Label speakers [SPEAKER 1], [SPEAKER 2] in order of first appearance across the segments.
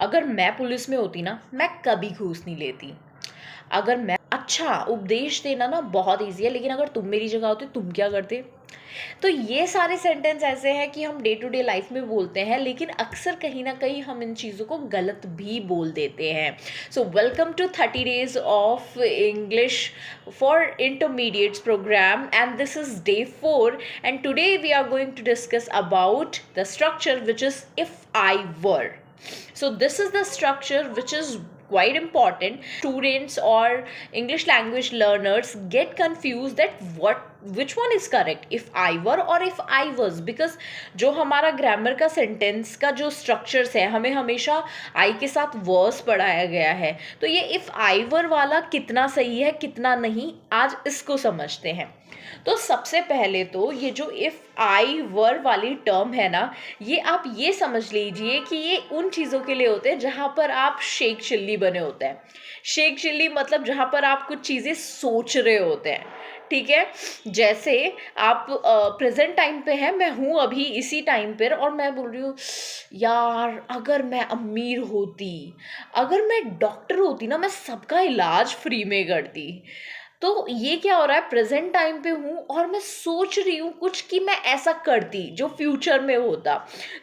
[SPEAKER 1] अगर मैं पुलिस में होती ना, मैं कभी घूस नहीं लेती। अगर मैं अच्छा उपदेश देना ना बहुत ईजी है, लेकिन अगर तुम मेरी जगह होते तुम क्या करते? तो ये सारे सेंटेंस ऐसे हैं कि हम डे टू डे लाइफ में बोलते हैं, लेकिन अक्सर कहीं ना कहीं हम इन चीज़ों को गलत भी बोल देते हैं। So welcome to 30 days of English for intermediates programme, and this is day 4, and today we are going to discuss about the structure which is if I were. So this is the structure which is quite important. Students or English language learners get confused that which one is correct, if I were or if I was, because जो हमारा grammar का sentence का जो structures है हमें हमेशा आई के साथ वर्स पढ़ाया गया है। तो ये इफ आई वर वाला कितना सही है कितना नहीं, आज इसको समझते हैं। तो सबसे पहले तो ये जो इफ आई वर वाली टर्म है ना, ये आप ये समझ लीजिए कि ये उन चीज़ों के लिए होते हैं जहाँ पर आप शेख चिल्ली बने होते हैं। शेख चिल्ली मतलब जहाँ पर आप कुछ चीज़ें सोच रहे होते हैं, ठीक है। जैसे आप प्रेजेंट टाइम पे हैं, मैं हूँ अभी इसी टाइम पर, और मैं बोल रही हूँ यार अगर मैं अमीर होती, अगर मैं डॉक्टर होती ना, मैं सबका इलाज फ्री में करती। तो ये क्या हो रहा है, प्रेजेंट टाइम पे हूँ और मैं सोच रही हूँ कुछ कि मैं ऐसा करती जो फ्यूचर में होता।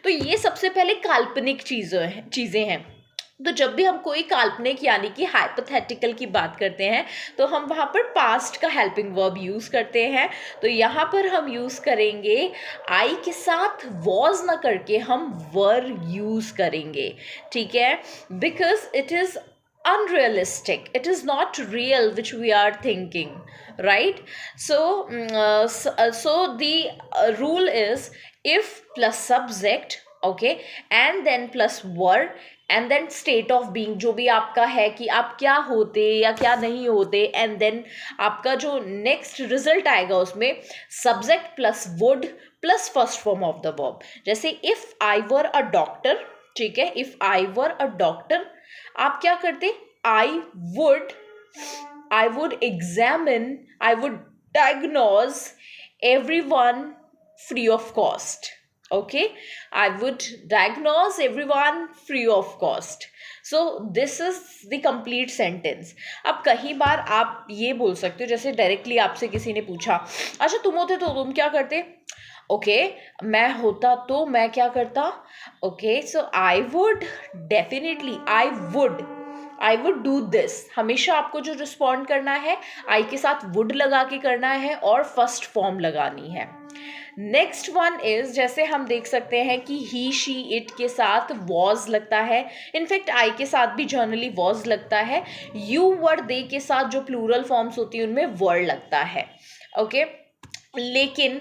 [SPEAKER 1] तो ये सबसे पहले काल्पनिक चीज़ें हैं। तो जब भी हम कोई काल्पनिक यानी कि हाइपोथेटिकल की बात करते हैं, तो हम वहाँ पर पास्ट का हेल्पिंग वर्ब यूज़ करते हैं। तो यहाँ पर हम यूज़ करेंगे आई के साथ वॉज ना करके हम वर यूज़ करेंगे, ठीक है, because it is unrealistic, it is not real which we are thinking, right? So the rule is if plus subject, okay, and then plus were, and then state of being, जो भी आपका है कि आप क्या होते या क्या नहीं होते, and then आपका जो next result आएगा उसमें subject plus would plus first form of the verb। जैसे if I were a doctor, ठीक है, if I were a doctor, आप क्या करते? I would examine, I would diagnose everyone free of cost, okay, I would diagnose everyone free of cost. So this is the complete sentence. अब कई बार आप ये बोल सकते हो, जैसे डायरेक्टली आपसे किसी ने पूछा अच्छा तुम होते तो तुम क्या करते? ओके, मैं होता तो मैं क्या करता? Okay, so I would definitely, I would do this. हमेशा आपको जो रिस्पॉन्ड करना है आई के साथ वुड लगा के करना है और फर्स्ट फॉर्म लगानी है। नेक्स्ट वन इज, जैसे हम देख सकते हैं कि ही शी इट के साथ वॉज लगता है, इनफैक्ट आई के साथ भी जनरली वॉज लगता है। यू वर दे के साथ जो प्लूरल फॉर्म्स होती है उनमें वर लगता है, ओके। लेकिन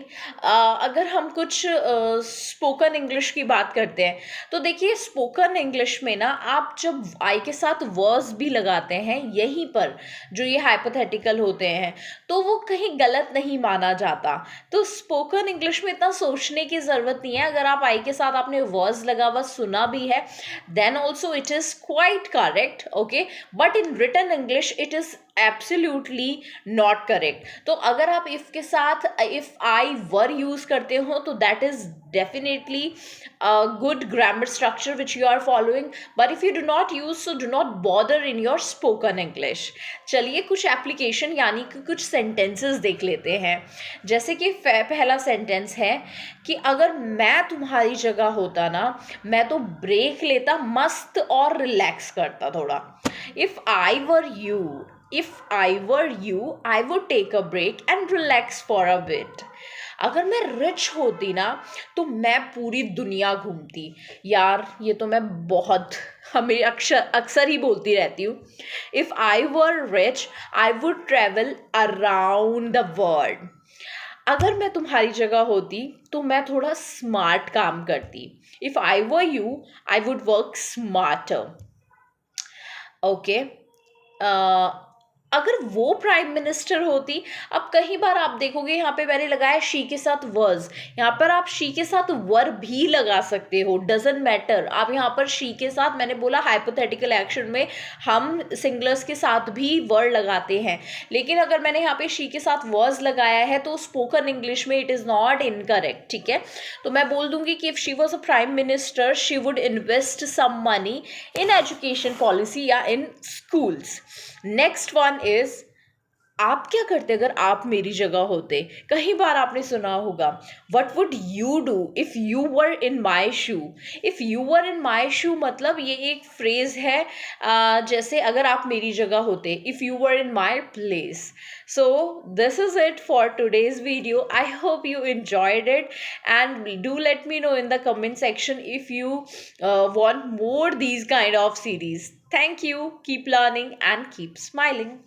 [SPEAKER 1] अगर हम कुछ स्पोकन इंग्लिश की बात करते हैं, तो देखिए स्पोकन इंग्लिश में ना आप जब आई के साथ वर्स भी लगाते हैं यहीं पर जो ये हाइपोथेटिकल होते हैं, तो वो कहीं गलत नहीं माना जाता। तो स्पोकन इंग्लिश में इतना सोचने की ज़रूरत नहीं है। अगर आप आई के साथ आपने वर्स लगा हुआ सुना भी है, then also it is quite correct, okay, but in written English it is absolutely not correct. तो अगर आप इफ के साथ इफ आई वर यूज करते हो तो that is definitely a good grammar structure which you are following, but if you do not use, so do not bother in your spoken English. चलिए कुछ एप्लीकेशन यानी कि कुछ सेंटेंसेस देख लेते हैं। जैसे कि पहला सेंटेंस है कि अगर मैं तुम्हारी जगह होता ना, मैं तो ब्रेक लेता मस्त और रिलैक्स करता थोड़ा। If I were you, I would take a break and relax for a bit. अगर मैं रिच होती ना, तो मैं पूरी दुनिया घूमती। यार ये तो मैं बहुत हमें अक्सर ही बोलती रहती हूँ। If I were rich I would travel around the world. अगर मैं तुम्हारी जगह होती तो मैं थोड़ा स्मार्ट काम करती। If I were you I would work smarter, okay. अगर वो प्राइम मिनिस्टर होती, अब कई बार आप देखोगे यहाँ पे मैंने लगाया शी के साथ वर्स, यहाँ पर आप शी के साथ वर भी लगा सकते हो, डजेंट मैटर। आप यहाँ पर शी के साथ, मैंने बोला हाइपोथेटिकल एक्शन में हम सिंगलर्स के साथ भी वर्ड लगाते हैं, लेकिन अगर मैंने यहाँ पे शी के साथ वर्स लगाया है तो स्पोकन इंग्लिश में इट इज़ नॉट इनकरेक्ट, ठीक है। तो मैं बोल दूंगी कि if she was a prime minister she would invest some money in education policy या in schools. Next one is, आप क्या करते अगर आप मेरी जगह होते। कई बार आपने सुना होगा, what would you do if you were in my shoe. If you were in my shoe मतलब ये एक फ्रेज है, जैसे अगर आप मेरी जगह होते, if you were in my place. So this is it for today's video. I hope you enjoyed it, and do let me know in the comment section if you want more these kind of series. Thank you. Keep learning and keep smiling.